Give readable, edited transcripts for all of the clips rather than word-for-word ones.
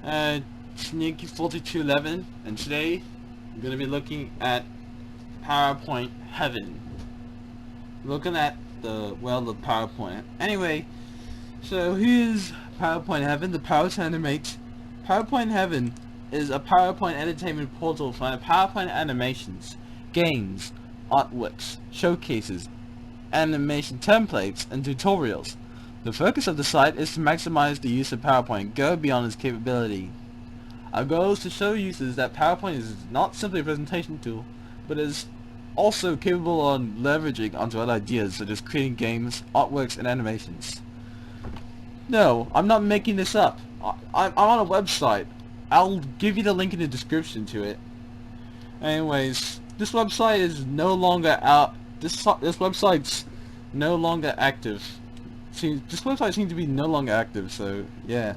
Sneaky4211, and today I'm gonna be looking at PowerPoint Heaven. Looking at the PowerPoint. Anyway, so here's PowerPoint Heaven, the power to animate. PowerPoint Heaven is a PowerPoint entertainment portal for PowerPoint animations, games, artworks, showcases, animation templates, and tutorials. The focus of the site is to maximize the use of PowerPoint and go beyond its capability. Our goal is to show users that PowerPoint is not simply a presentation tool, but is also capable of leveraging onto other ideas such as creating games, artworks, and animations. No, I'm not making this up. I'm on a website. I'll give you the link in the description to it. Anyways, this website is no longer out. This website's no longer active. This website seems to be no longer active. So yeah,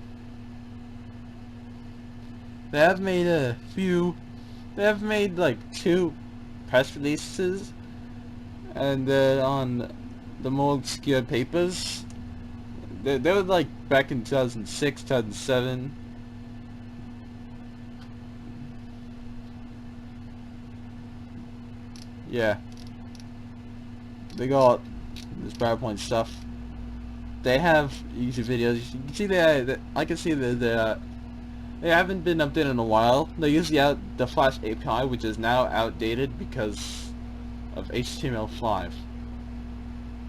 they have made a few. They have made like 2 press releases, and on the more obscure papers. They were like back in 2006, 2007. Yeah, they got this PowerPoint stuff. They have YouTube videos. You can see I can see that they haven't been updated in a while. They use the Flash API, which is now outdated because of HTML5.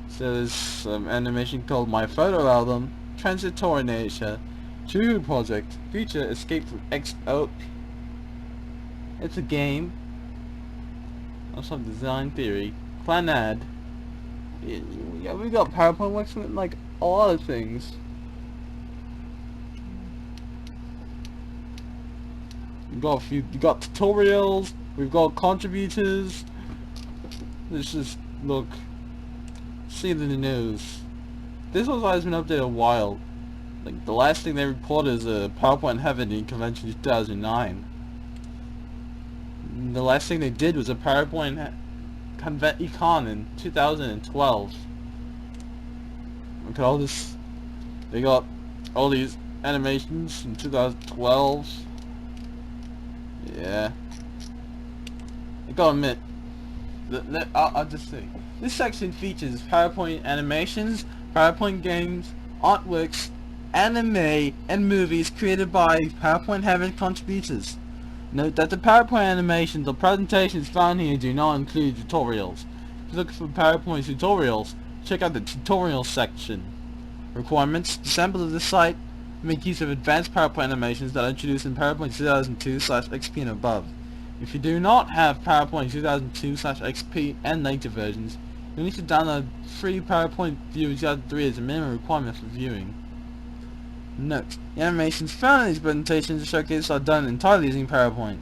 So there's some animation called My Photo Album, Transitory Nature, True Project, Future Escape from XO. It's a game. Also design theory. Planad. Yeah, we got PowerPoint works with like a lot of things. We got tutorials. We've got contributors. Let's just look. See the news. This website has been updated a while. Like the last thing they reported is a PowerPoint Heaven in convention 2009. The last thing they did was a PowerPoint Econ in 2012. Look at all this. They got all these animations in 2012. Yeah. I gotta admit, I'll just say, this section features PowerPoint animations, PowerPoint games, artworks, anime, and movies created by PowerPoint Heaven contributors. Note that the PowerPoint animations or presentations found here do not include tutorials. If you're looking for PowerPoint tutorials, check out the tutorials section. Requirements: to sample of the site, make use of advanced PowerPoint animations that are introduced in PowerPoint 2002/XP and above. If you do not have PowerPoint 2002/XP and later versions, you'll need to download free PowerPoint Viewer 2003 as a minimum requirement for viewing. Note: the animations found in these presentations and showcases are done entirely using PowerPoint.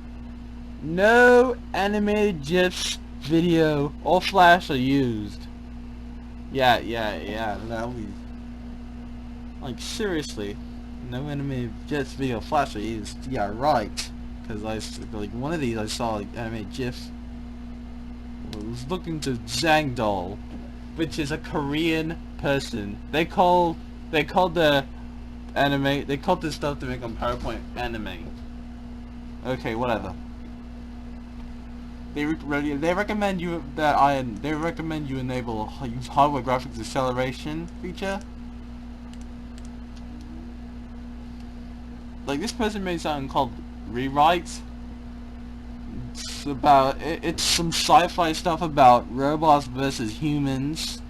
No animated GIFs, video, or Flash are used. Yeah, that we... Like, seriously. No animated GIFs, video, Flash are used. Yeah, right. Because like, one of these I saw, like, animated GIF. I was looking to Zhang, which is a Korean person. They called the anime. They called this stuff to make on PowerPoint anime. Okay, whatever. They recommend you enable use hardware graphics acceleration feature. Like, this person made something called Rewrites. It's some sci-fi stuff about robots versus humans.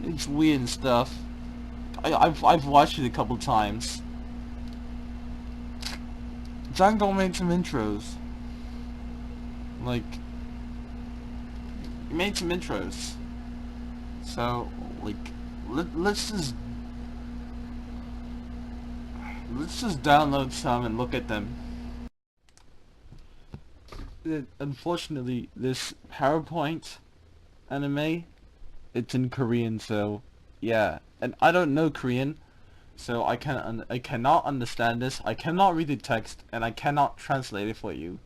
It's weird stuff. I've watched it a couple times. Django made some intros. Like, he made some intros. So, like, let's just download some and look at them. Unfortunately, this PowerPoint anime, it's in Korean, so yeah, and I don't know Korean, so I cannot understand this. I cannot read the text, and I cannot translate it for you.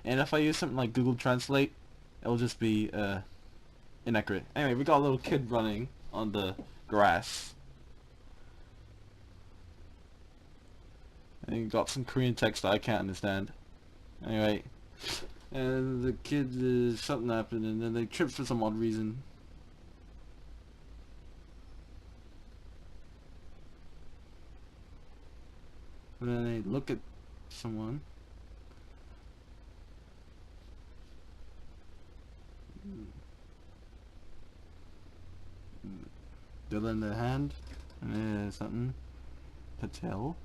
And if I use something like Google Translate, it'll just be inaccurate. Anyway, we got a little kid running on the grass. And you got some Korean text that I can't understand. Anyway, and the kid, something happened, and then they tripped for some odd reason. And then they look at someone. They lend their hand, and something. Patel.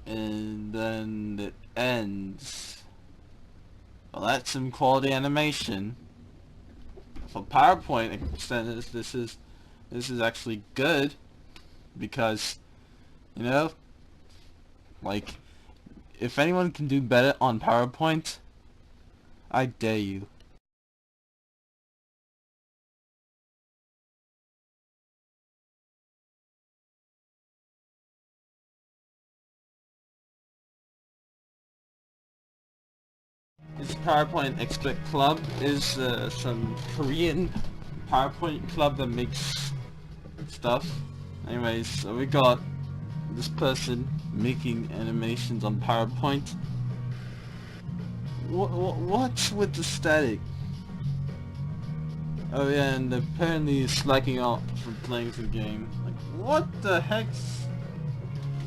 And then it ends. Well, that's some quality animation. For PowerPoint extenders, this is actually good, because, you know, like, if anyone can do better on PowerPoint, I dare you. This PowerPoint Expert Club is some Korean PowerPoint club that makes stuff. Anyways, so we got this person making animations on PowerPoint. What's with the static? Oh yeah, and apparently he's slacking out from playing some game. Like, what the heck?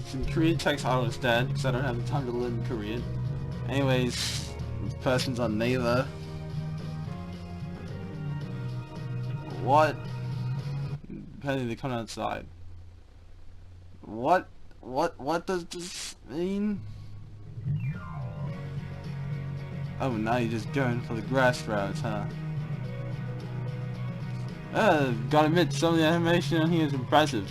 Some Korean text I don't understand, because I don't have the time to learn Korean. Anyways, this person's on Naver. What? Apparently they come outside. What does this mean? Oh, now you're just going for the grass routes, huh? Gotta admit, some of the animation on here is impressive.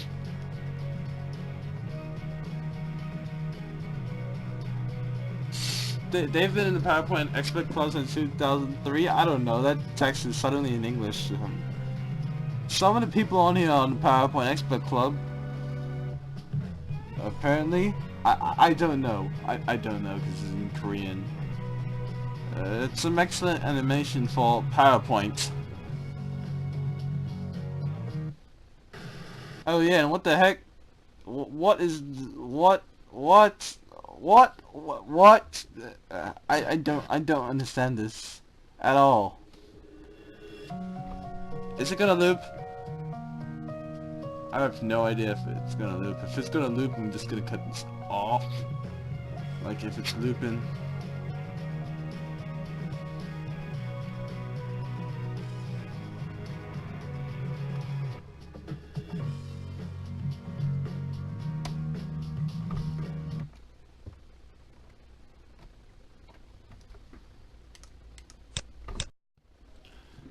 They've been in the PowerPoint Expert Club since 2003. I don't know, that text is suddenly in English. Some of the people on here on the PowerPoint Expert Club, apparently, I don't know. I don't know, because it's in Korean. It's some excellent animation for PowerPoint. Oh yeah, and what the heck? What? I don't understand this at all. Is it gonna loop? I have no idea if it's gonna loop. If it's gonna loop, I'm just gonna cut this off. Like, if it's looping.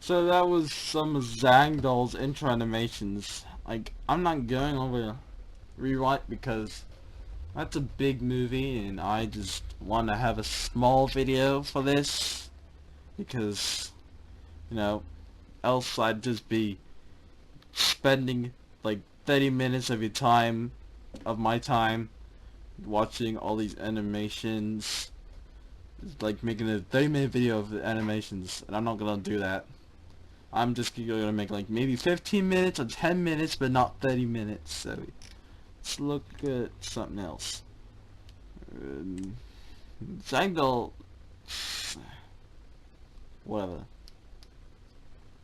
So that was some of Zangdol's intro animations. Like, I'm not going over rewrite because that's a big movie and I just want to have a small video for this, because, you know, else I'd just be spending like 30 minutes of my time watching all these animations, like making a 30-minute video of the animations, and I'm not gonna do that. I'm just gonna make like maybe 15 minutes or 10 minutes, but not 30 minutes. So let's look at something else. Zangdol, whatever.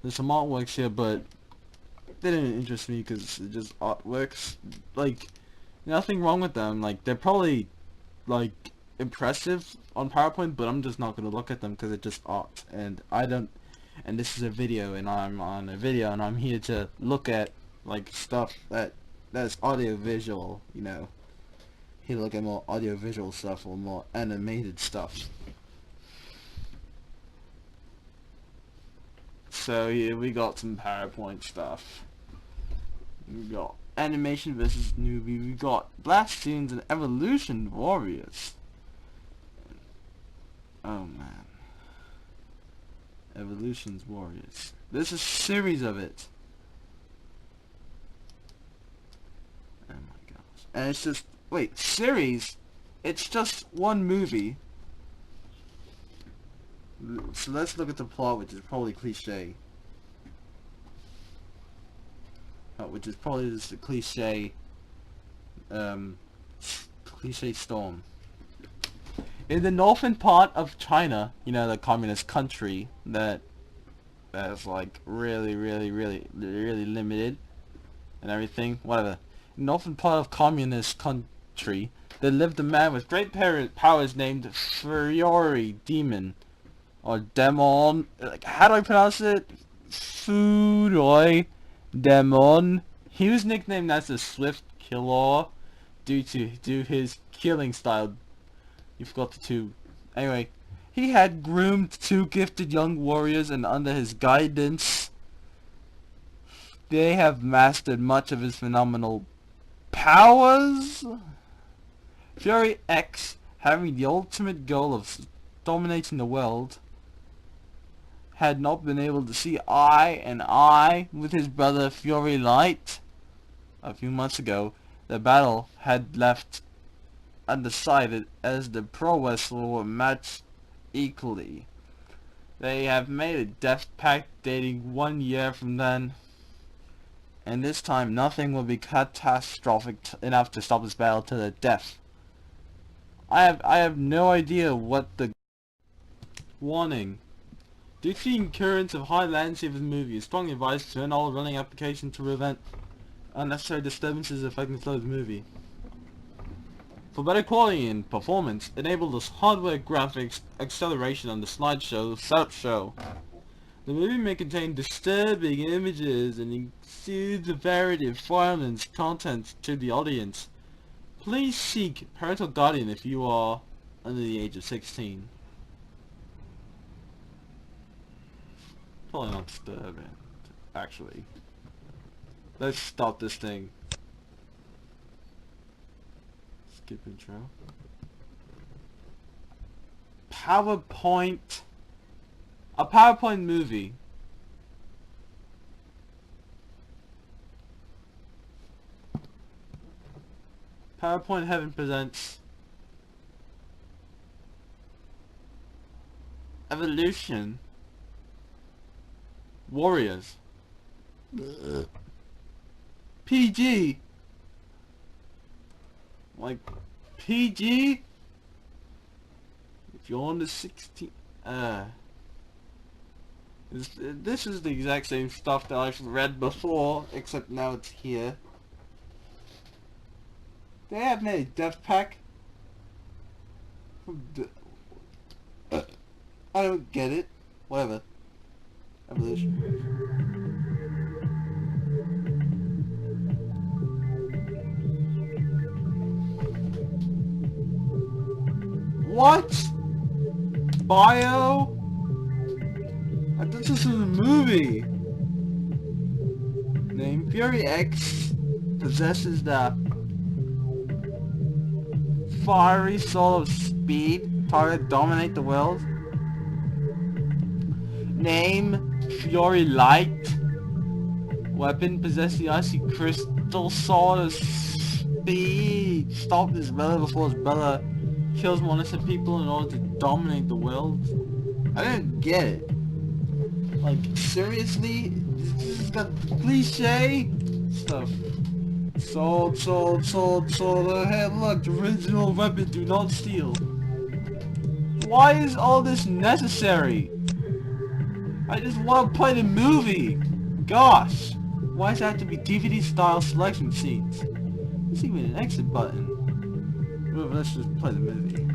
There's some artworks here, but they didn't interest me because it's just artworks. Like, nothing wrong with them. Like, they're probably like impressive on PowerPoint, but I'm just not gonna look at them because it's just art, and I don't. And this is a video, and I'm on a video, and I'm here to look at like stuff that's audio visual, you know. Here to look at more audio visual stuff or more animated stuff. So here we got some PowerPoint stuff. We got animation versus newbie. We got Blastoons and Evolution Warriors. Oh man. Evolution's Warriors. There's a series of it. Oh my gosh. And it's just, wait, series? It's just one movie. So let's look at the plot, which is probably cliche. Which is probably just a cliche Cliche storm. In the northern part of China, you know, the communist country that's like really limited and everything, whatever. In the northern part of communist country, there lived a man with great powers named Fury Demon. Or Demon. Like, how do I pronounce it? Fury Demon. He was nicknamed as the Swift Killer due to his killing style. You forgot the two. Anyway, he had groomed two gifted young warriors, and under his guidance, they have mastered much of his phenomenal powers. Fury X, having the ultimate goal of dominating the world, had not been able to see eye and eye with his brother Fury Light. A few months ago, the battle had left undecided as the pro wrestler were matched equally. They have made a death pact dating 1 year from then, and this time nothing will be catastrophic enough to stop this battle to the death. I have no idea what the warning. Due to the occurrence of high latency of the movie, it's strongly advised to turn all running applications to prevent unnecessary disturbances affecting the flow of the movie. For better quality and performance, enable this hardware graphics acceleration on the slideshow setup show. The movie may contain disturbing images and includes a variety of violence content to the audience. Please seek parental guardian if you are under the age of 16. Probably not disturbing, actually. Let's stop this thing. Skip intro. PowerPoint. A PowerPoint movie. PowerPoint Heaven presents Evolution Warriors. PG. Like PG. If you're under 16, this is the exact same stuff that I've read before, except now it's here. They have made a death pack. I don't get it. Whatever. Evolution. What? Bio? I thought this was a movie. Name Fury X possesses the fiery soul of speed, target dominate the world. Name Fury Light. Weapon possess the icy crystal sword of speed. Stop his brother before his brother kills more innocent people in order to dominate the world. I don't get it. Like, seriously? This is got cliche stuff. Sword. Oh, hey, look, the original weapon, do not steal. Why is all this necessary? I just want to play the movie. Gosh. Why does it have to be DVD style selection scenes? There's even an exit button. Well, let's just play the movie.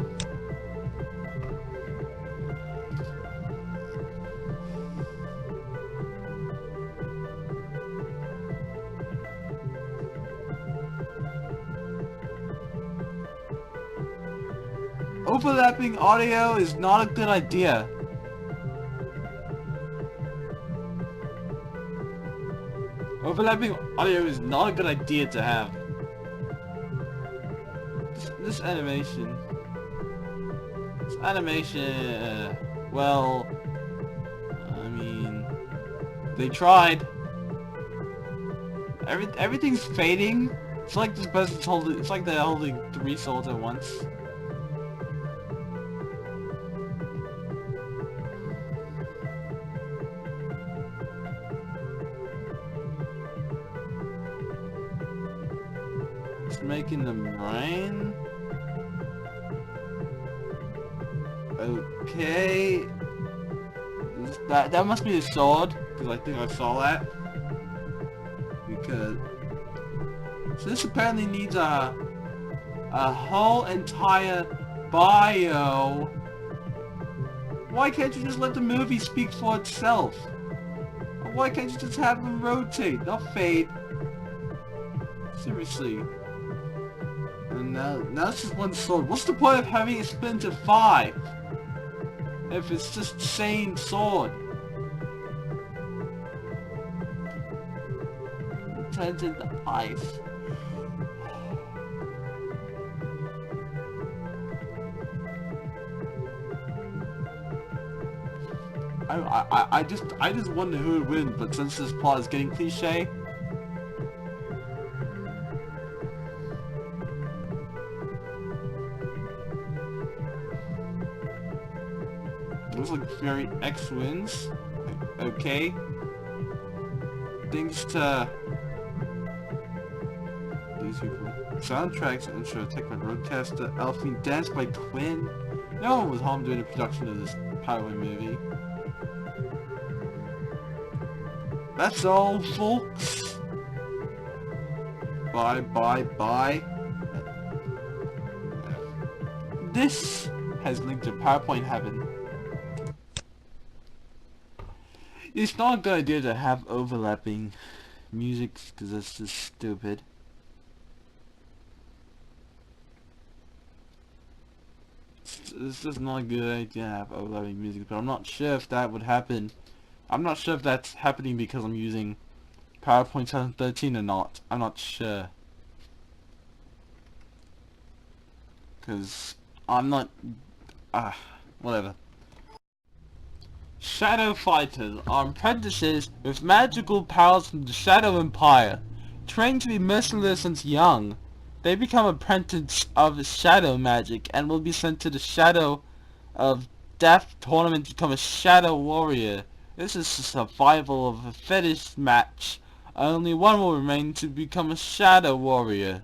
Overlapping audio is not a good idea. Overlapping audio is not a good idea to have. This animation. Well, I mean, they tried. Everything's fading. It's like this person's holding. It's like they're holding 3 swords at once. It's making them rain. Okay. That must be a sword, because I think I saw that. Because so this apparently needs a whole entire bio. Why can't you just let the movie speak for itself? Or why can't you just have them rotate, not fade? Seriously. And now it's just one sword. What's the point of having it split into 5? If it's just the same sword. It turns into ice. I just wonder who would win, but since this plot is getting cliche, looks like Fury X wins. Okay. Thanks to these people. Soundtracks, intro, tech by Roadcaster, Elfie, Dance by Quinn. No one was home during the production of this PowerPoint movie. That's all, folks. Bye, bye, bye. This has linked to PowerPoint Heaven. It's not a good idea to have overlapping music, because that's just stupid. It's just not a good idea to have overlapping music, but I'm not sure if that would happen. I'm not sure if that's happening because I'm using PowerPoint 2013 or not. I'm not sure. Because I'm not... whatever. Shadow fighters are apprentices with magical powers from the Shadow Empire. Trained to be merciless since young, they become apprentices of shadow magic and will be sent to the Shadow of Death tournament to become a shadow warrior. This is a survival of a fetish match. Only one will remain to become a shadow warrior.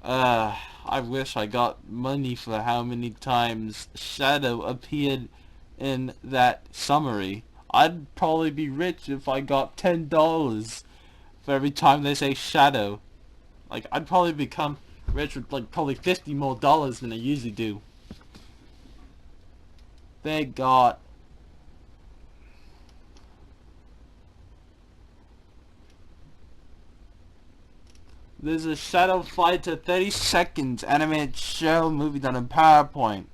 I wish I got money for how many times Shadow appeared in that summary. I'd probably be rich if I got $10 for every time they say Shadow. Like, I'd probably become rich with like probably $50 more than I usually do. They got there's a Shadow Fighter 30 seconds animated show movie done in PowerPoint.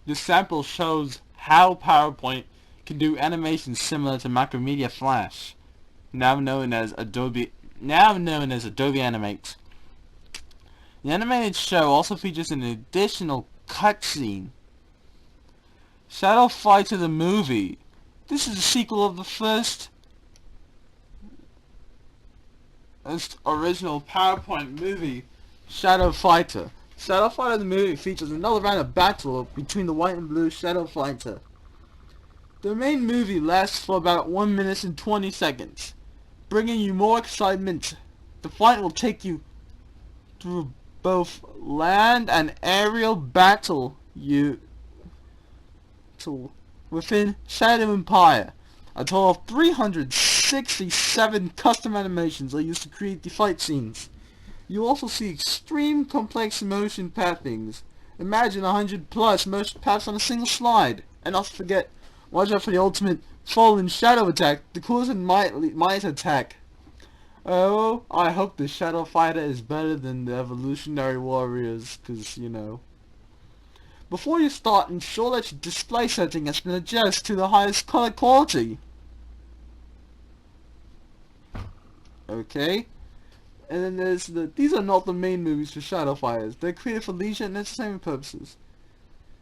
This sample shows how PowerPoint can do animations similar to Macromedia Flash, now known as Adobe Animate. The animated show also features an additional cutscene. Shadow Fighter the movie. This is a sequel of the first original PowerPoint movie, Shadow Fighter. Shadow Fighter the movie features another round of battle between the white and blue Shadow Fighter. The main movie lasts for about 1 minute and 20 seconds, bringing you more excitement. The fight will take you through both land and aerial battle within Shadow Empire. A total of 367 custom animations are used to create the fight scenes. You also see extreme complex motion pathings. Imagine 100 plus motion paths on a single slide. And not to forget, watch out for the ultimate fallen shadow attack, the coolest and might attack. Oh, I hope the Shadow Fighter is better than the Evolutionary Warriors, cause you know. Before you start, ensure that your display setting has been adjusted to the highest color quality. Okay. And then there's these are not the main movies for Shadow Fighters. They're created for leisure and entertainment purposes.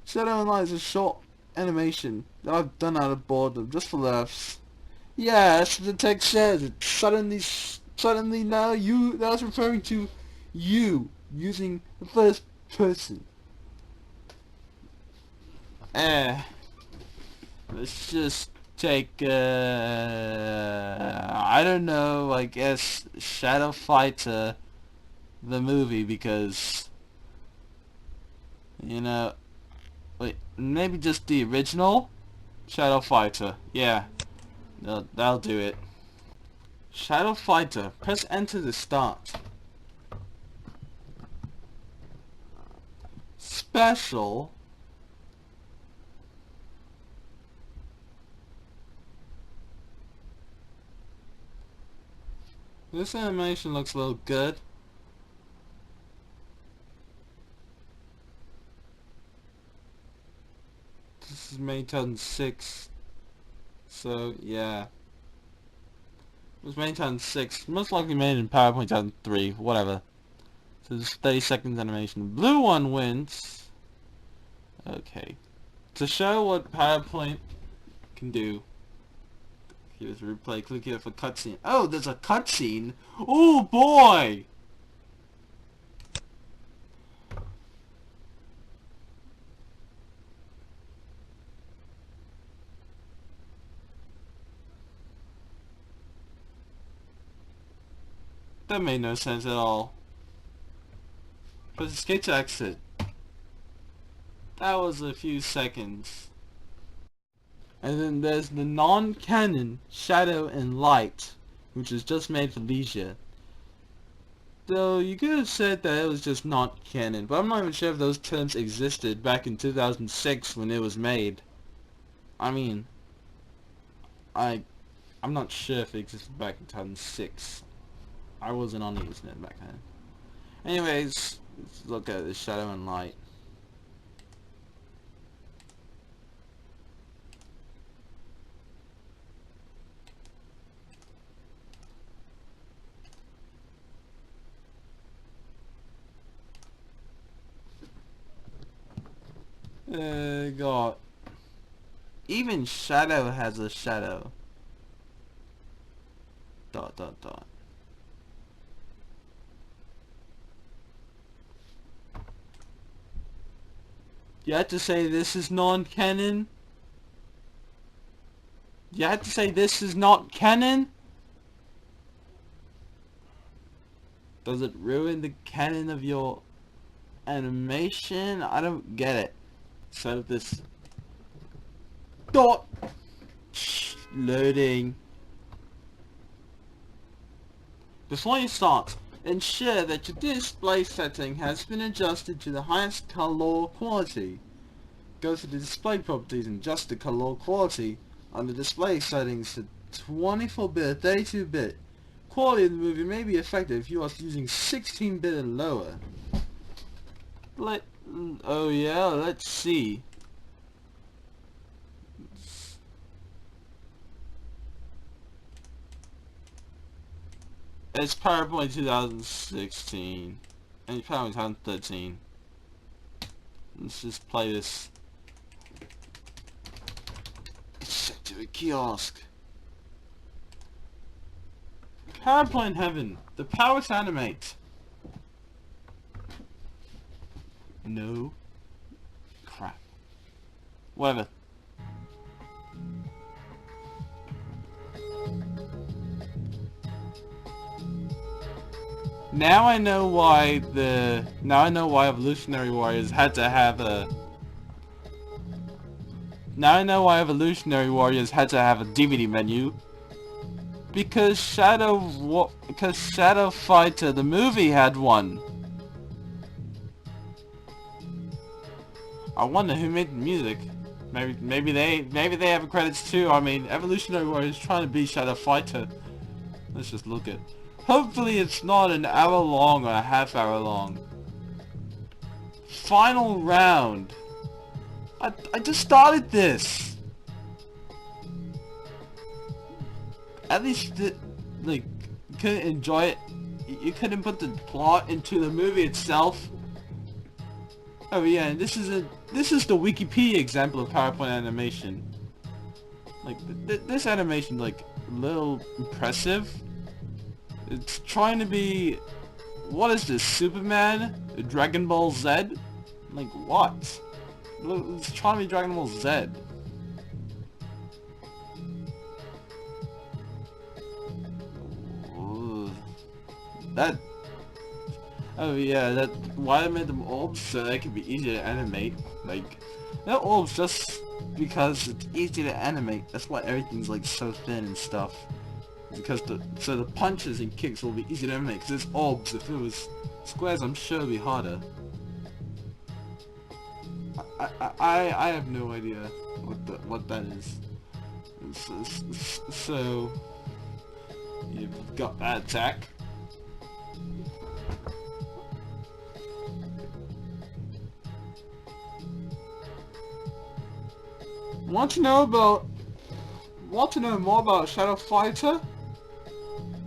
Shadow Online is a short animation that I've done out of boredom, just for laughs. Yes, the text says it. Suddenly now that was referring to you, using the first person. Let's just take, I don't know, I guess Shadow Fighter, the movie, because You know, wait, maybe just the original Shadow Fighter. Yeah, that'll do it. Shadow Fighter. Press enter to start. Special. This animation looks a little good. This is made 2006. So, yeah. It was made in 2006. Most likely made in PowerPoint 2003. Whatever. So this is 30 seconds animation. Blue one wins. Okay. To show what PowerPoint can do. Here's replay. Click here for cutscene. Oh, there's a cutscene? Oh boy! That made no sense at all. Press escape to exit. That was a few seconds. And then there's the non-canon Shadow and Light, which is just made for leisure. Though you could have said that it was just not canon, but I'm not even sure if those terms existed back in 2006 when it was made. I mean, I'm not sure if it existed back in 2006. I wasn't on the internet back then. Anyways, let's look at the Shadow and Light. God. Even Shadow has a shadow. Dot dot dot. You have to say this is non-canon? You have to say this is not canon? Does it ruin the canon of your animation? I don't get it. Set up this dot loading. Before you start, ensure that your display setting has been adjusted to the highest color quality. Go to the display properties and adjust the color quality on the display settings to 24-bit, 32-bit. Quality of the movie may be affected if you are using 16-bit and lower. Oh yeah, let's see. It's PowerPoint 2016 and PowerPoint 2013. Let's just play this. Set to a kiosk. PowerPoint heaven. The power to animate. No. Crap. Whatever. Now I know why Evolutionary Warriors had to have a... Now I know why Evolutionary Warriors had to have a DVD menu. Because Shadow Fighter, the movie, had one. I wonder who made the music. Maybe they have credits too. I mean, Evolutionary Warriors is trying to beat Shadow Fighter. Let's just look at. Hopefully it's not an hour long or a half hour long. Final round. I just started this. At least like you couldn't enjoy it. You couldn't put the plot into the movie itself. Oh yeah, and this is the Wikipedia example of PowerPoint animation. Like this animation, like a little impressive. It's trying to be, what is this, Superman? Dragon Ball Z? Like what? It's trying to be Dragon Ball Z. Ooh. Oh yeah, that why I made them orbs so they could be easier to animate. Like, they're orbs just because it's easy to animate. That's why everything's like so thin and stuff. Because the punches and kicks will be easy to animate because it's orbs. If it was squares, I'm sure it'd be harder. I have no idea what that is. So you've got that attack. Want to know more about Shadow Fighter?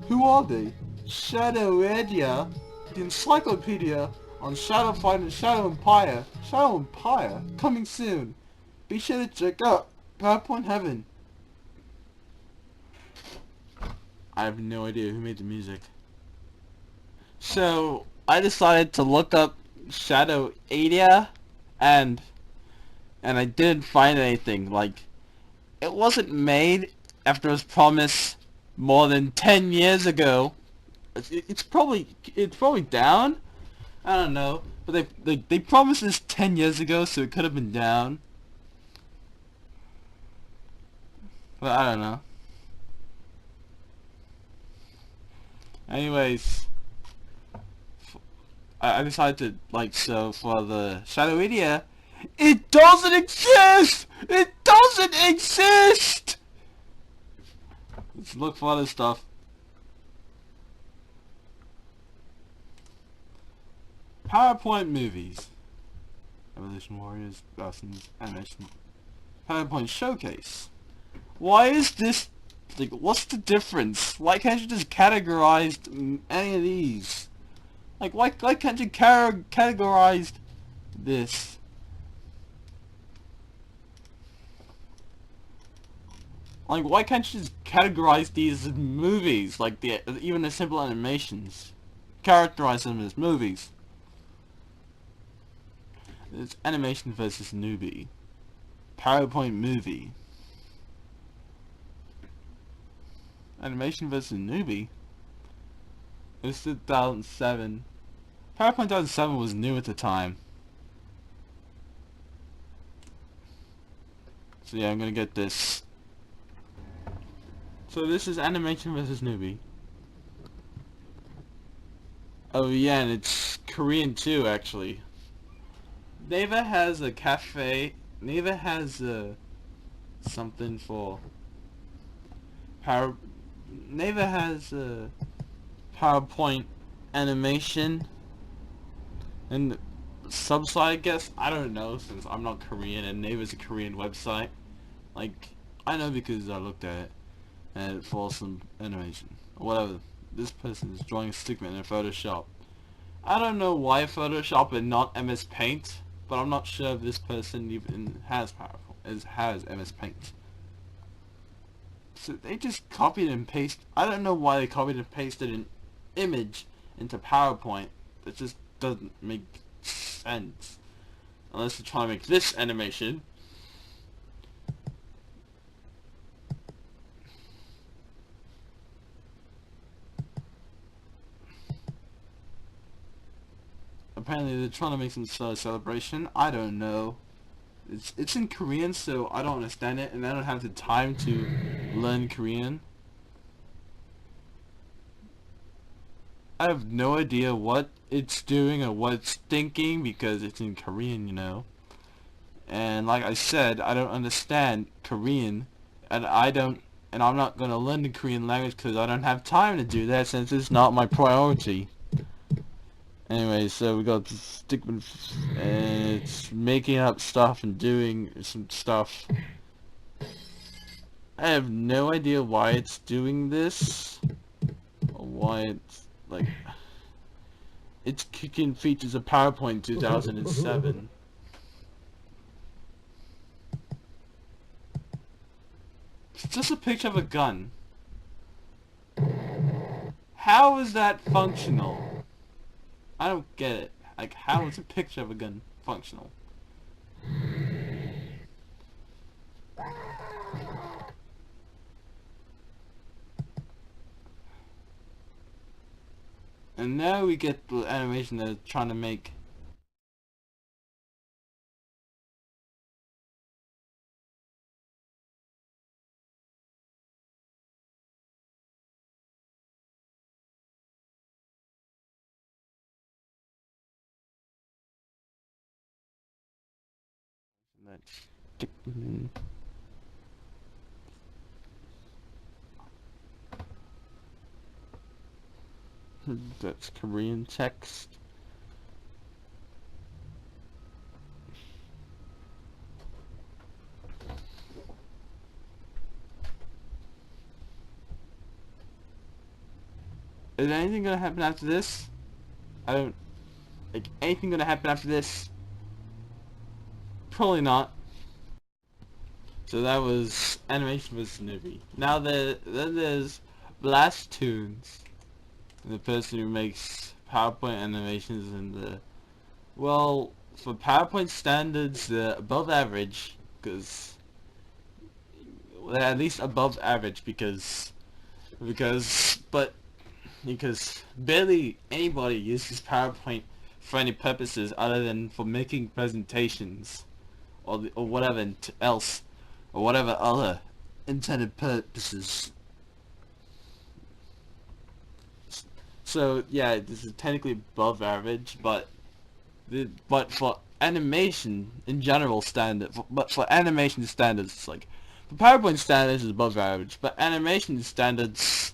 Who are they? Shadowedia, the encyclopedia on Shadow Fighter and Shadow Empire. Shadow Empire, coming soon. Be sure to check out PowerPoint Heaven. I have no idea who made the music. So, I decided to look up Shadowedia, and I didn't find anything. Like, it wasn't made after it was promised more than 10 years ago. It's probably down. I don't know, but they promised this 10 years ago, so it could have been down. But I don't know. Anyways, I decided to so for the Shadowedia, it doesn't exist. It doesn't exist. Let's look for other stuff. PowerPoint movies. Evolution Warriors, Dawson's Animation. PowerPoint Showcase. Why is this, what's the difference? Why can't you just categorize any of these? Why can't you categorize this? Why can't you just categorize these as movies? Even the simple animations. Characterize them as movies. It's animation versus newbie. PowerPoint movie. Animation versus newbie? It was 2007. PowerPoint 2007 was new at the time. So yeah, I'm gonna get this. So this is animation versus newbie. Oh yeah, and it's Korean too, actually. Neva has a cafe. Neva has something for power. Neva has a PowerPoint animation and subsite, I guess. I don't know since I'm not Korean and Neva's a Korean website. I know because I looked at it and for some animation or whatever. This person is drawing a stickman in Photoshop. I don't know why Photoshop and not MS Paint, but I'm not sure if this person even has has MS Paint. So they just copied and pasted. I don't know why they copied and pasted an image into PowerPoint. That just doesn't make sense. Unless they're trying to make this animation. Apparently they're trying to make some sort of celebration. I don't know. It's in Korean, so I don't understand it, and I don't have the time to learn Korean. I have no idea what it's doing or what it's thinking because it's in Korean, you know. And like I said, I don't understand Korean, and I'm not gonna learn the Korean language because I don't have time to do that since it's not my priority. Anyway, so we got Stickman, and it's making up stuff and doing some stuff. I have no idea why it's doing this, or why it's it's kicking features of PowerPoint 2007. It's just a picture of a gun. How is that functional? I don't get it. How is a picture of a gun functional? And now we get the animation they're trying to make. Let's stick them in. That's Korean text. Is anything gonna happen after this? I don't... Like, anything gonna happen after this? Probably not. So that was animation vs. movie. Now then there's Blast Tunes. The person who makes PowerPoint animations and the... Well, for PowerPoint standards, they're above average, because... They're at least above average because barely anybody uses PowerPoint for any purposes other than for making presentations or whatever else or whatever other intended purposes. So yeah, this is technically above average, but for animation in general but for animation standards, it's like for PowerPoint standards is above average, but animation standards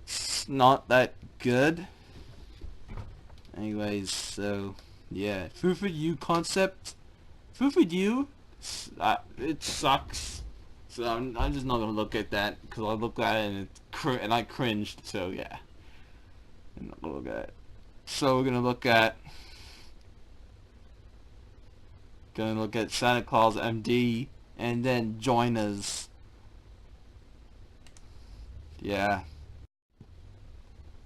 it's not that good. Anyways, so yeah, Food for You concept. Food for You, it sucks. So I'm just not gonna look at that because I looked at it and I cringed. So yeah, I'm not gonna look at it. So we're gonna look at Santa Claus MD and then join us. Yeah.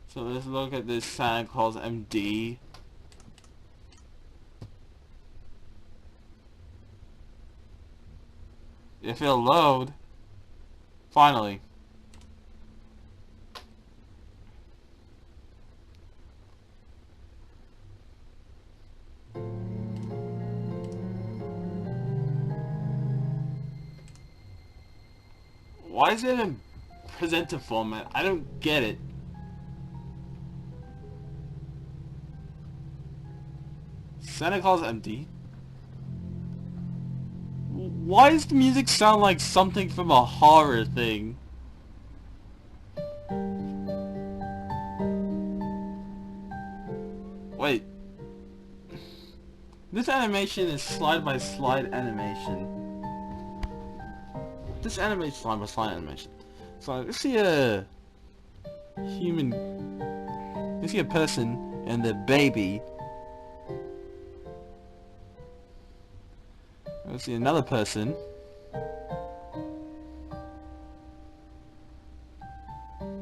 So let's look at this Santa Claus MD. If it'll load. Finally. Why is it in presenter format? I don't get it. Santa Claus empty. Why does the music sound like something from a horror thing? Wait. This animation is slide by slide animation. This animation is slide by slide animation. So let's see a human. Let's see a person and their baby. Let's see another person.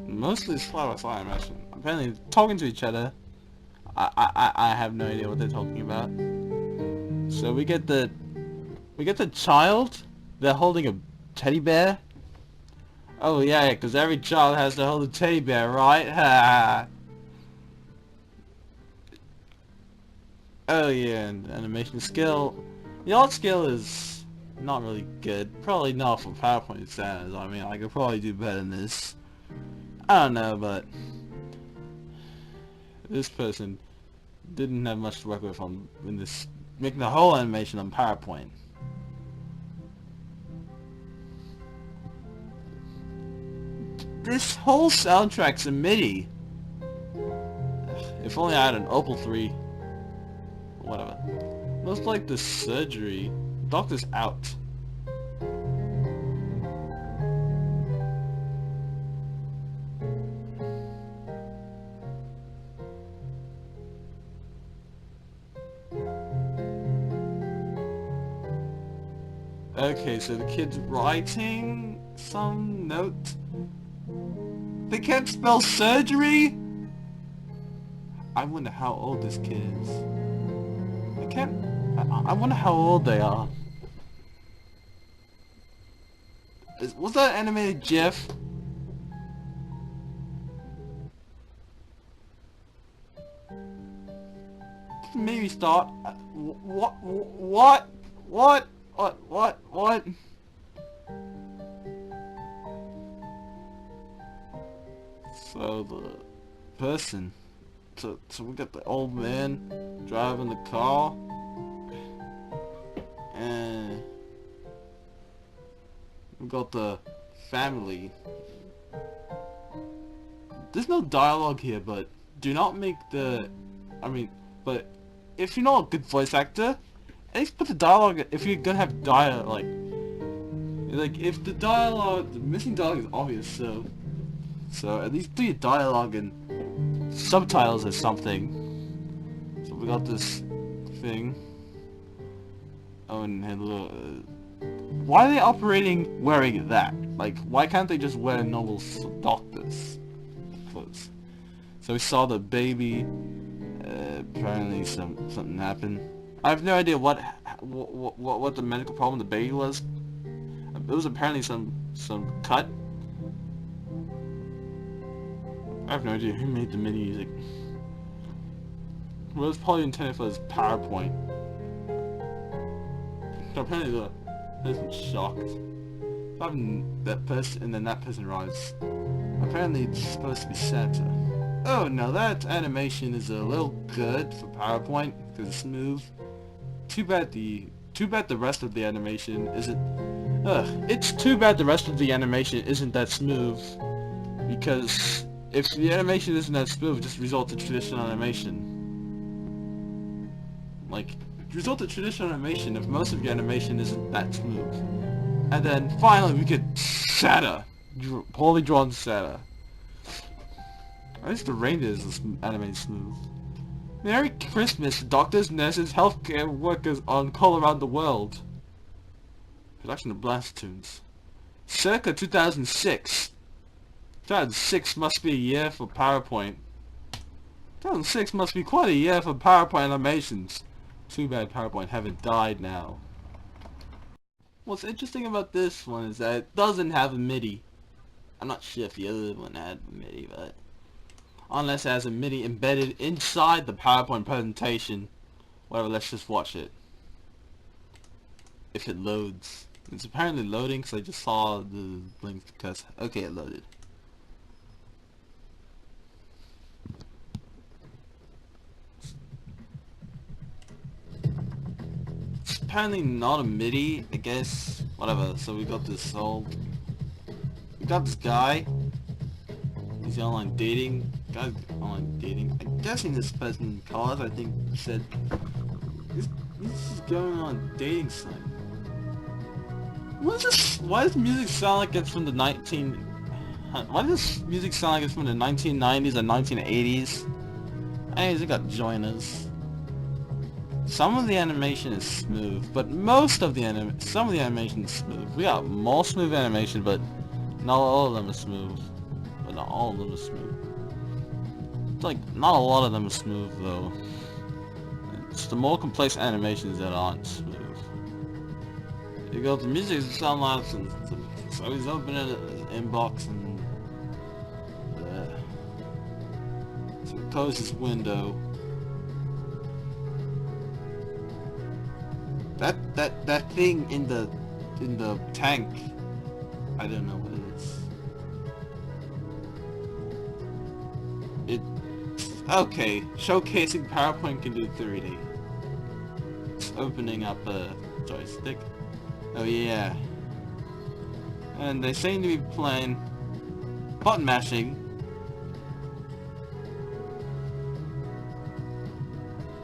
Mostly slide by slide animation. Apparently talking to each other. I have no idea what they're talking about. So we get the child. They're holding a teddy bear. Oh yeah, because every child has to hold a teddy bear, right? Ha. Oh yeah, and animation skill. The art skill is not really good. Probably not for PowerPoint standards. I mean, I could probably do better than this. I don't know, but this person didn't have much to work with in this making the whole animation on PowerPoint. This whole soundtrack's a MIDI. If only I had an Opal 3. Whatever. Looks like the surgery. Doctor's out. Okay, so the kid's writing some note. They can't spell surgery? I wonder how old this kid is. I wonder how old they are. Was that animated GIF? maybe start. What? So the person. So we got the old man driving the car, and we got the family. There's no dialogue here, but do not make the... but if you know a good voice actor, at least put the dialogue, if you're gonna have dialogue, like if the missing dialogue is obvious, so at least do your dialogue and subtitles or something. So we got this thing. Oh, and hello. Why are they operating wearing that? Like, why can't they just wear normal doctors' clothes? So we saw the baby. Apparently something happened. I have no idea what the medical problem the baby was. It was apparently some cut. I have no idea who made the MIDI music. Well, it was probably intended for his PowerPoint. So apparently the person's shocked. That person, and then that person arrives. Apparently it's supposed to be Santa. Oh no, that animation is a little good for PowerPoint because it's smooth. Too bad the rest of the animation isn't. It's too bad the rest of the animation isn't that smooth, because if the animation isn't that smooth, it just results in traditional animation. Like, result in traditional animation if most of your animation isn't that smooth. And then finally we get Santa, poorly drawn Santa. At least the reindeer is animated smooth. Merry Christmas, doctors, nurses, healthcare workers on all around the world. Production of blast tunes. Circa 2006. 2006 must be a year for PowerPoint. 2006 must be quite a year for PowerPoint animations. Too bad PowerPoint haven't died now. What's interesting about this one is that it doesn't have a MIDI. I'm not sure if the other one had a MIDI, but... unless it has a MIDI embedded inside the PowerPoint presentation. Whatever, let's just watch it. If it loads. It's apparently loading because I just saw the link because... okay, it loaded. It's apparently not a MIDI, I guess. Whatever, so we got this guy. He's online dating. Guy's online dating. I'm guessing this person in college, I think, said this is going on a dating site. What is this? Why does music sound like it's from the Why does this music sound like it's from the 1990s and 1980s? Anyways, we got joiners. Some of the animation is smooth, but some of the animation is smooth. We got more smooth animation, but not all of them are smooth. But not all of them are smooth. It's like, not a lot of them are smooth though. It's the more complex animations that aren't smooth. You go, the music sound like so he's opening his inbox and so he closes his window. That thing in the tank, I don't know what it is. Okay, showcasing PowerPoint can do 3D. It's opening up a joystick. Oh yeah. And they seem to be playing button mashing.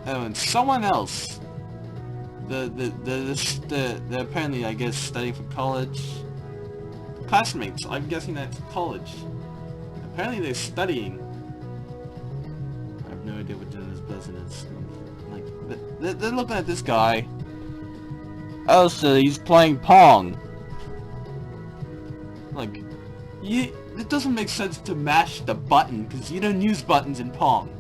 Oh, and someone else. They're apparently, I guess, studying for college. Classmates, I'm guessing that's college. Apparently they're studying. I have no idea what this person is. Like, they're looking at this guy. Oh, so he's playing Pong. Like, it doesn't make sense to mash the button, because you don't use buttons in Pong.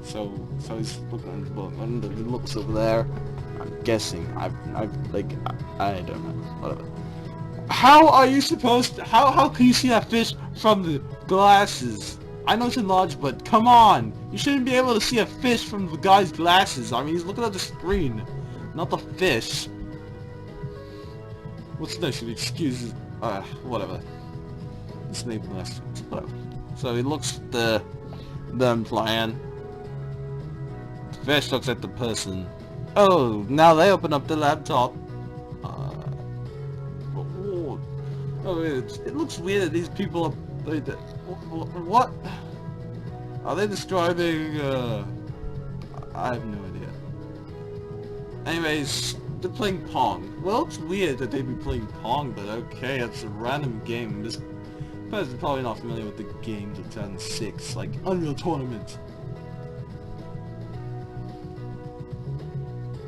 So he's looking at the book, and he looks over there. I'm guessing. I don't know. Whatever. How are you supposed to, how can you see that fish from the glasses? I know it's enlarged, but come on! You shouldn't be able to see a fish from the guy's glasses. I mean, he's looking at the screen, not the fish. What's next? Excuses. Whatever. It's name last. Whatever. So he looks at them playing. The fish looks at the person. Oh, now they open up the laptop. Oh, it looks weird that these people are... What? Are they describing... I have no idea. Anyways, they're playing Pong. Well, it's weird that they'd be playing Pong, but okay, it's a random game. This person's probably not familiar with the games of 2006, like Unreal Tournament.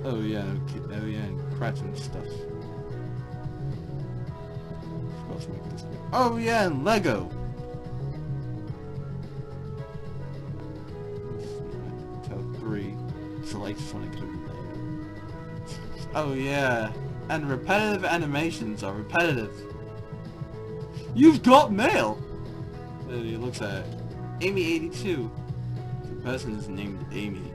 Oh yeah, and crats and stuff. Oh yeah, and Lego. Top 3. Select Sonic. Oh yeah, and repetitive animations are repetitive. You've got mail. And he looks at Amy82. The person is named Amy.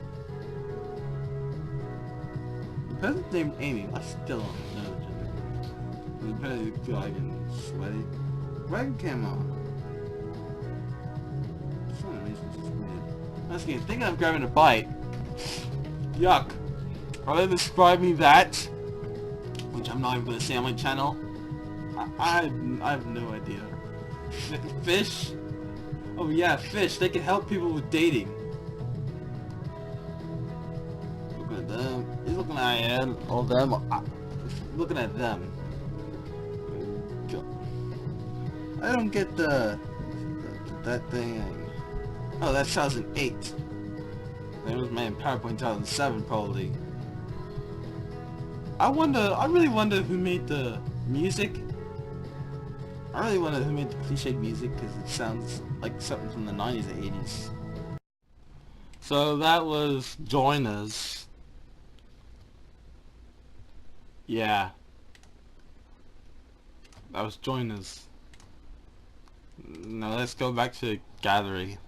The person's named Amy. I still don't know the gender. The person like in sweaty. Webcam on. Some animations is weird. That's good. Thinking of grabbing a bite. Yuck. Are they describing that? Which I'm not even going to say on my channel. I have no idea. Fish? Oh yeah, fish. They can help people with dating. Looking at them. He's looking at all them. Looking at them. I don't get that thing. Oh, that's 2008. That was made in PowerPoint 2007 probably. I really wonder who made the music. I really wonder who made the cliched music, because it sounds like something from the 90s or 80s. So that was Join Us. Yeah. That was Join Us. Now let's go back to Gallery.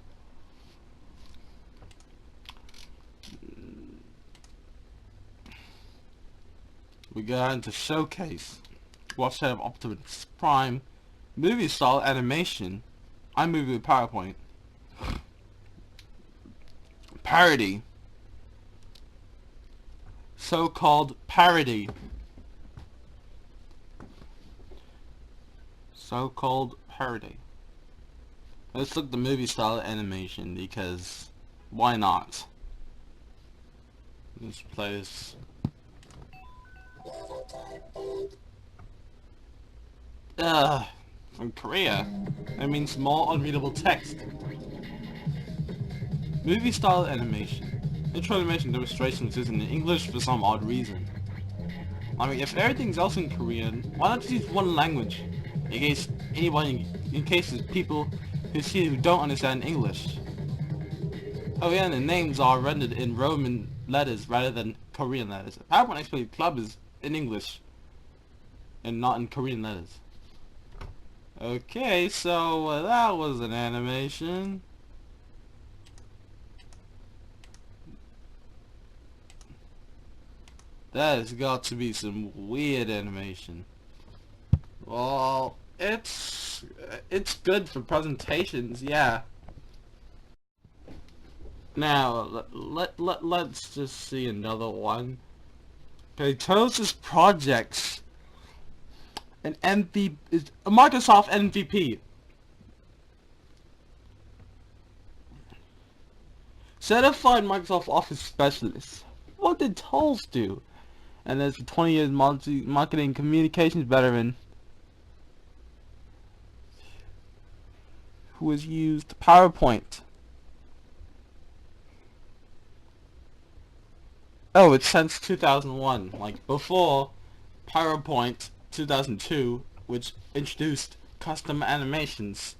We got into Showcase. Watch out of Optimus Prime. Movie style animation. iMovie with PowerPoint. Parody. So-called parody. So-called parody. Let's look at the movie style animation, because why not? Let's play this. From Korea. That means more unreadable text. Movie style animation. Intro animation demonstrations is in English for some odd reason. I mean, if everything's else in Korean, why not just use one language? In case there's people who don't understand English. Oh yeah, and the names are rendered in Roman letters rather than Korean letters. PowerPoint Explain Club is in English and not in Korean letters. Okay, so that was an animation. That has got to be some weird animation. Well, it's good for presentations, yeah. Now let's just see another one. Okay, Tosis Projects. An MVP is a Microsoft MVP. Certified Microsoft Office Specialist. What did Tolls do? And there's a 20 years marketing communications veteran who has used PowerPoint. Oh, it's since 2001, like before PowerPoint 2002, which introduced custom animations.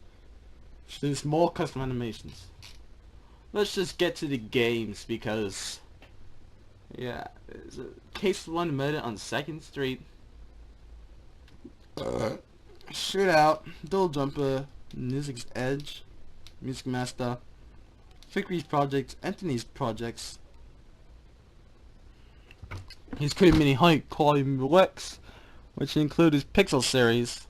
Introduced more custom animations. Let's just get to the games, because yeah, there's a case of one murder on 2nd Street. Shootout, double jumper, Music's Edge. Music Master, Fikri's projects, Anthony's projects. He's created many high quality works, which include his Pixel series.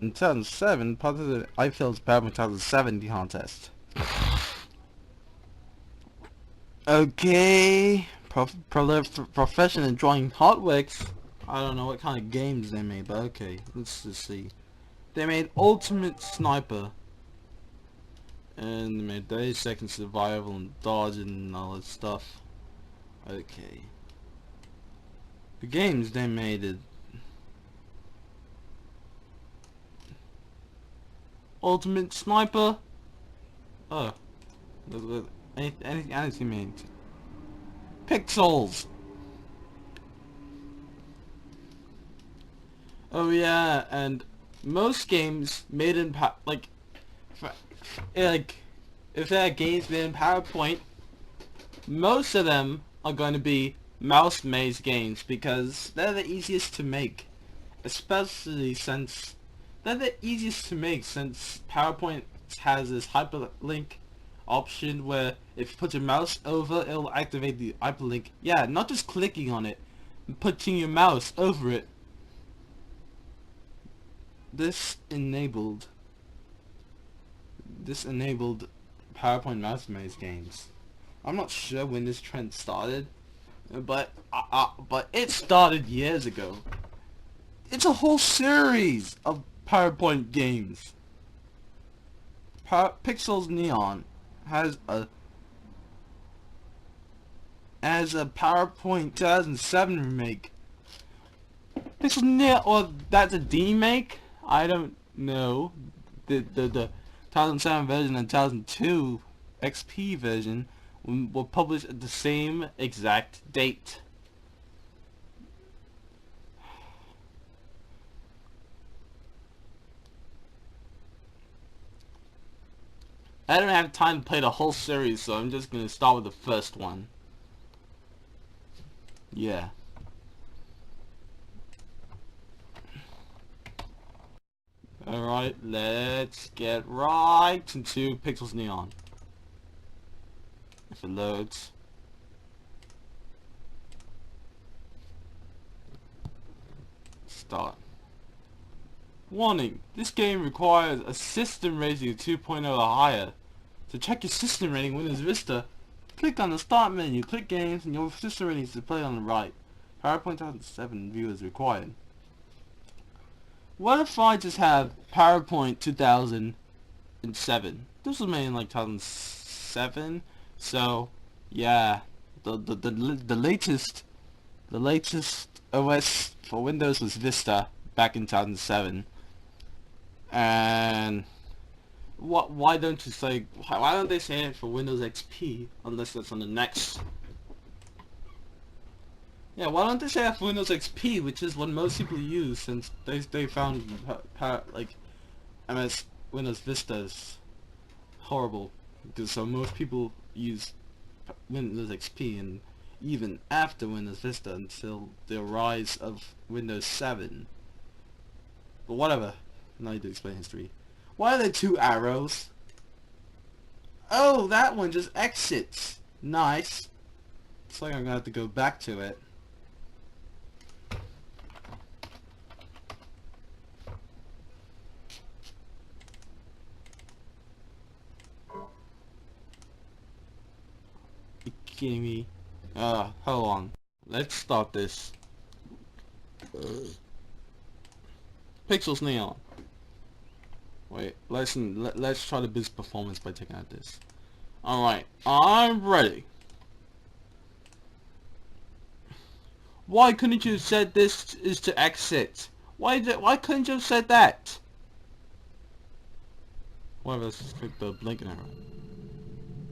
In 2007, part of the Eiffel's PowerPoint 2007 contest. Okay, profession in drawing artworks. I don't know what kind of games they made, but okay, let's just see. They made Ultimate Sniper, and they made 30-second survival and dodging and all that stuff. Okay. The games they made it. Ultimate Sniper. Oh, anything made. Pixels. Oh yeah, and most games made in like if they are games made in PowerPoint, most of them are going to be mouse maze games because they're the easiest to make, especially since PowerPoint has this hyperlink option where if you put your mouse over, it'll activate the hyperlink. Yeah, not just clicking on it, putting your mouse over it. This enabled PowerPoint mouse maze games. I'm not sure when this trend started, but it started years ago. It's a whole series of PowerPoint games. Pixels Neon has a PowerPoint 2007 remake. Pixels Neon, or that's a D-make? I don't know. The 2007 version and 2002 XP version were published at the same exact date. I don't have time to play the whole series, so I'm just gonna start with the first one. Yeah. Alright, let's get right into Pixels Neon. If it loads. Start. Warning, this game requires a system rating of 2.0 or higher. To check your system rating in Windows Vista, click on the Start menu, click Games, and your system rating is displayed on the right. PowerPoint 2007 view is required. What if I just have PowerPoint 2007? This was made in like 2007, so yeah, the latest OS for Windows was Vista back in 2007, and why don't they say it for Windows XP unless that's on the next? Yeah, why don't they say that for Windows XP, which is what most people use, since they found like Windows Vista is horrible, because so most people use Windows XP, and even after Windows Vista until the rise of Windows 7. But whatever, now you do explain history. Why are there two arrows? Oh, that one just exits. Nice. It's like I'm gonna have to go back to it. You kidding me? Hold on. Let's start this. Pixels Neon. Wait, let's try the best performance by taking out this. Alright, I'm ready. Why couldn't you have said this is to exit? Why couldn't you have said that? Whatever, let's just click the blinking arrow.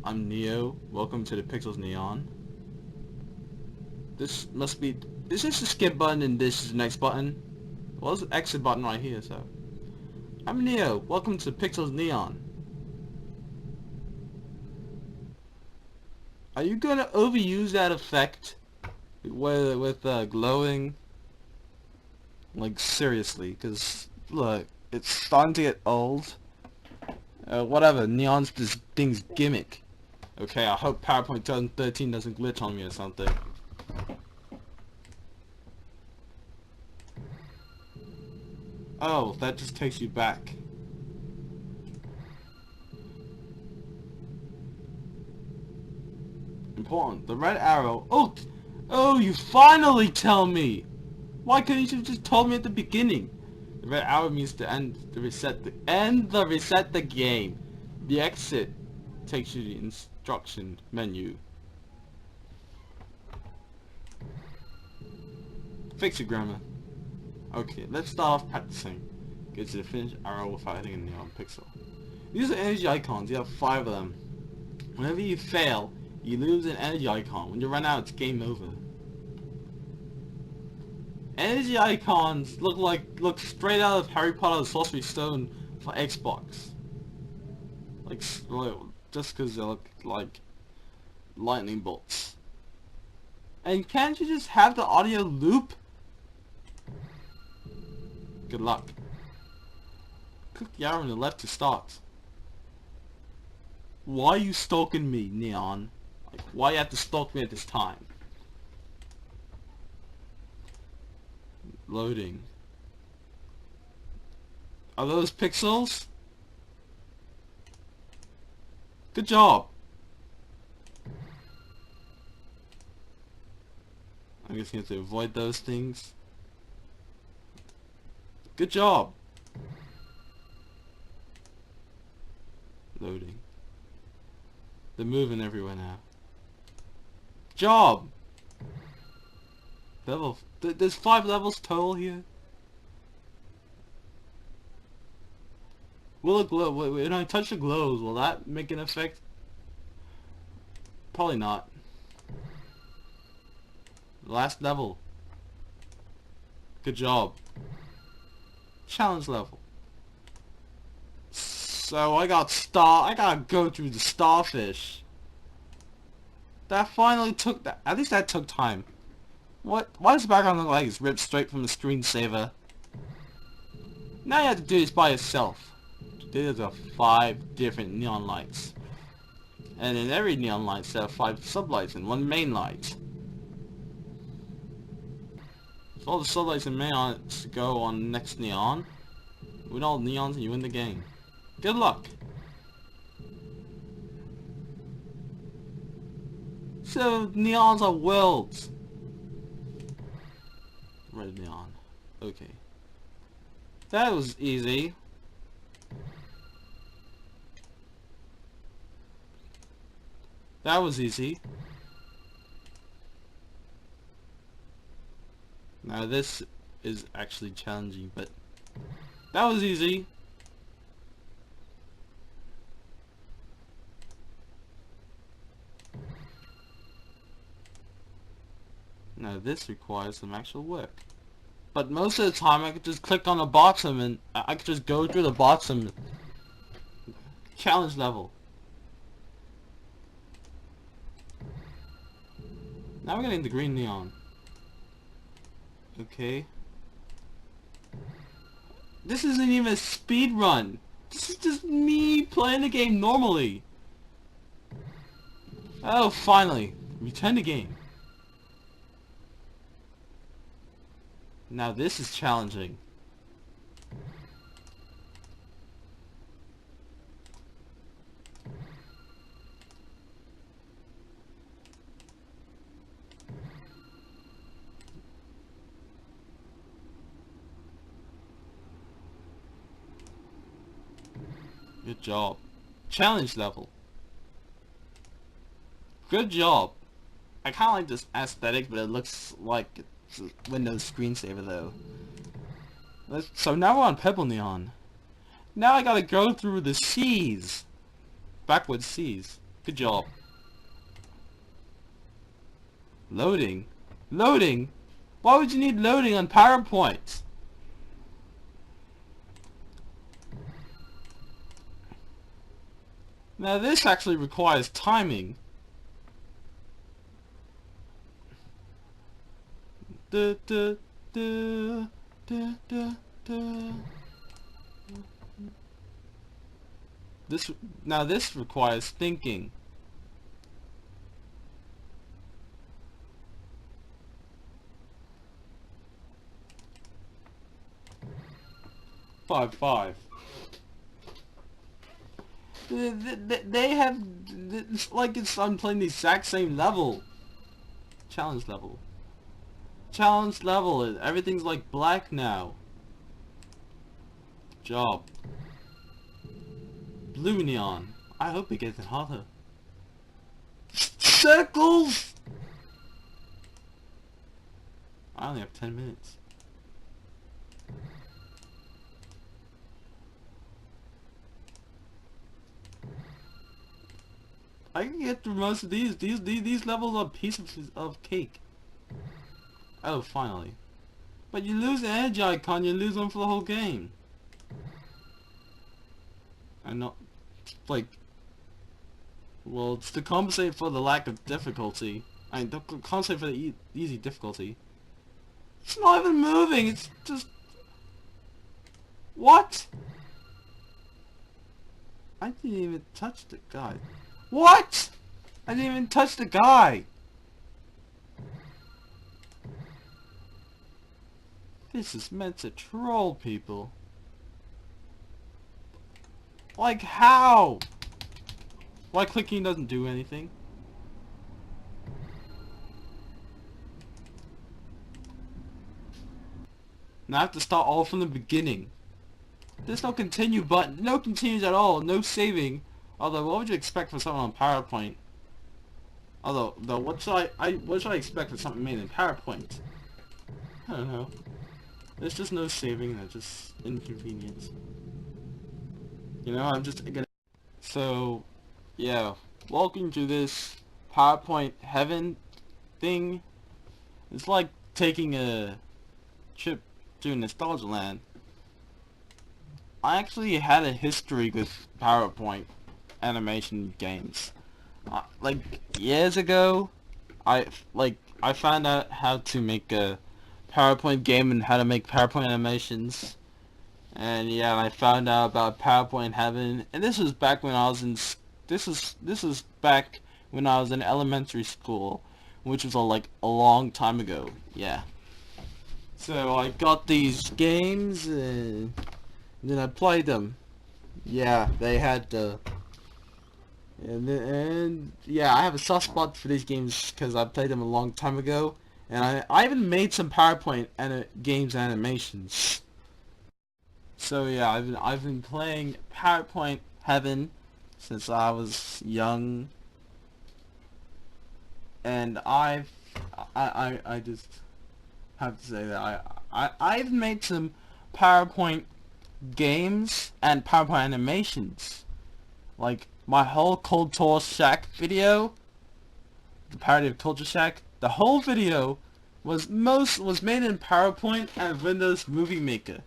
I'm Neo. Welcome to the Pixels Neon. This must be... Is this the skip button and this is the next button? Well, there's an exit button right here, so... I'm Neo. Welcome to Pixels Neon. Are you gonna overuse that effect? With glowing? Like, seriously, because, look, It's starting to get old. Whatever, neon's this thing's gimmick. Okay, I hope PowerPoint 2013 doesn't glitch on me or something. Oh, that just takes you back. Important. The red arrow. Oh, you finally tell me. Why couldn't you just told me at the beginning? The red arrow means to reset the game. The exit takes you to the instruction menu. Fix your grammar. Okay, let's start off practicing. Get to the finished arrow without hitting a neon pixel. These are energy icons. You have 5 of them. Whenever you fail, you lose an energy icon. When you run out, it's game over. Energy icons look straight out of Harry Potter: The Sorcerer's Stone for Xbox. Just because they look like lightning bolts. And can't you just have the audio loop? Good luck. Click the arrow on the left to start. Why are you stalking me, Neon? Like, why you have to stalk me at this time? Loading. Are those pixels? Good job. I'm just going to avoid those things. Good job. Loading. They're moving everywhere now. Job. There's 5 levels total here. Will it glow? When I touch the glows, will that make an effect? Probably not. Last level. Good job. Challenge level. So I gotta go through the starfish. That finally took that. At least that took time. What? Why does the background look like it's ripped straight from the screensaver? Now you have to do this by yourself. There's 5 different neon lights. And in every neon light there are 5 sublights and 1 main light. So all the sublights and main lights go on next neon. Win all the neons and you win the game. Good luck. So neons are worlds. Red neon. Okay. That was easy. That was easy. Now this is actually challenging, but that was easy. Now this requires some actual work. But most of the time I could just click on the bottom and I could just go through the bottom. Challenge level. Now we're getting the green neon. Okay. This isn't even a speed run. This is just me playing the game normally. Oh, finally. Return the game. Now this is challenging. Good job. Challenge level. Good job. I kinda like this aesthetic, but it looks like it's a Windows screensaver though. So now we're on Pebble Neon. Now I gotta go through the C's. Backwards C's. Good job. Loading? Loading? Why would you need loading on PowerPoint? Now this actually requires timing. Da, da, da, da, da, da. This now this requires thinking. 5-5. They have, it's like I'm playing the exact same level. Challenge level. Challenge level. Everything's like black now. Job. Blue neon. I hope it gets hotter. Circles! I only have 10 minutes. I can get through most of these. These levels are pieces of cake. Oh, finally. But you lose the energy icon, you lose one for the whole game. And not, like, well, it's to compensate for the lack of difficulty. I mean, to compensate for the easy difficulty. It's not even moving, it's just... What? I didn't even touch the guy. What? I didn't even touch the guy. This is meant to troll people. Like how? Why clicking doesn't do anything? Now I have to start all from the beginning. There's no continue button. No continues at all. No saving. Although, what would you expect from something on PowerPoint? Although, what should I expect from something made in PowerPoint? I don't know. There's just no saving. That's just inconvenience. You know, I'm just gonna... So, yeah. Welcome to this PowerPoint heaven thing. It's like taking a trip to Nostalgia Land. I actually had a history with PowerPoint animation games. Like years ago, I found out how to make a PowerPoint game and how to make PowerPoint animations. And yeah, I found out about PowerPoint Heaven, and this was back when I was in this was back when I was in elementary school, which was like a long time ago. Yeah. So I got these games and then I played them. Yeah, they had the and yeah, I have a soft spot for these games because I played them a long time ago, and I even made some PowerPoint games animations. So yeah, I've been playing PowerPoint Heaven since I was young, and I just have to say that I've made some PowerPoint games and PowerPoint animations. Like my whole Culture Shack video, the parody of Culture Shack, the whole video was made in PowerPoint and Windows Movie Maker.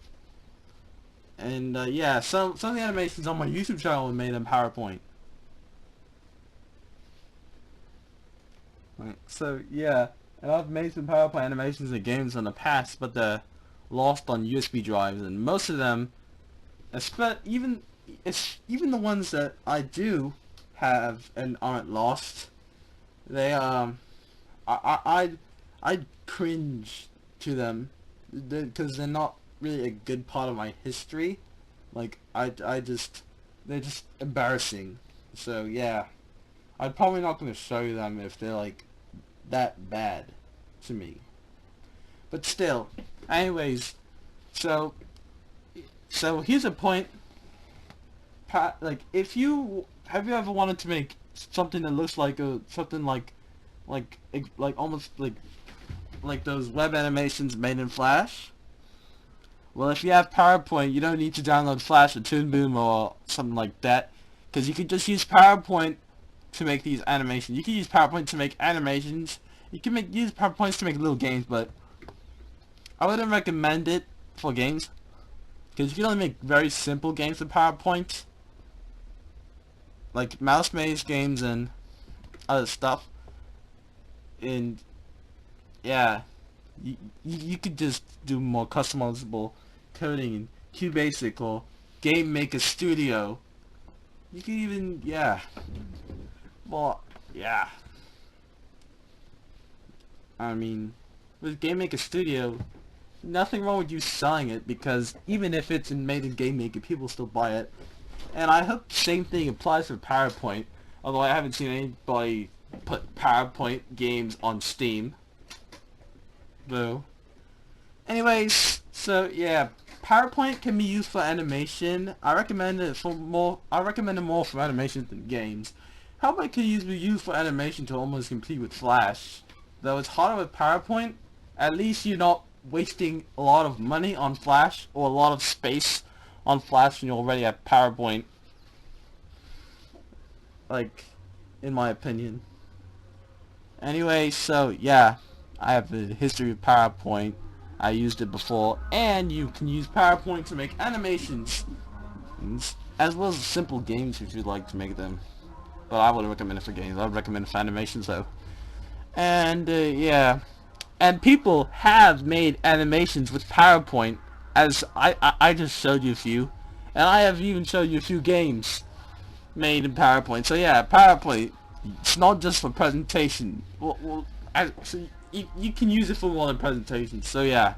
And yeah, some of the animations on my YouTube channel were made in PowerPoint. Right, so yeah, and I've made some PowerPoint animations and games in the past, but they're lost on USB drives, and most of them, even the ones that I do have and aren't lost, they I cringe to them because they're not really a good part of my history. Like they're just embarrassing. So yeah, I'm probably not going to show you them if they're like that bad to me. But still, anyways, so here's a point. Like, have you ever wanted to make something that looks like something like almost like those web animations made in Flash? Well, if you have PowerPoint, you don't need to download Flash or Toon Boom or something like that, because you can just use PowerPoint to make these animations. You can use PowerPoint to make animations. You can use PowerPoints to make little games, but I wouldn't recommend it for games, because you can only make very simple games with PowerPoint, like mouse maze games and other stuff. And yeah, you could just do more customizable coding in QBasic or Game Maker Studio. You can even, yeah. Well, yeah. I mean, with Game Maker Studio, nothing wrong with you selling it, because even if it's made in Game Maker, people still buy it. And I hope the same thing applies for PowerPoint, although I haven't seen anybody put PowerPoint games on Steam. Boo. Anyways, so yeah, PowerPoint can be used for animation. I recommend it more for animation than games. PowerPoint can be used for animation to almost compete with Flash. Though it's harder with PowerPoint, at least you're not wasting a lot of money on Flash or a lot of space on Flash when you already have PowerPoint. Like, in my opinion. Anyway, so yeah, I have a history of PowerPoint. I used it before, and you can use PowerPoint to make animations, as well as simple games if you'd like to make them. But I wouldn't recommend it for games. I would recommend it for animations though. And yeah, and people have made animations with PowerPoint, as I just showed you a few, and I have even showed you a few games made in PowerPoint. So yeah, PowerPoint, it's not just for presentation. So you can use it for more than presentation. So yeah.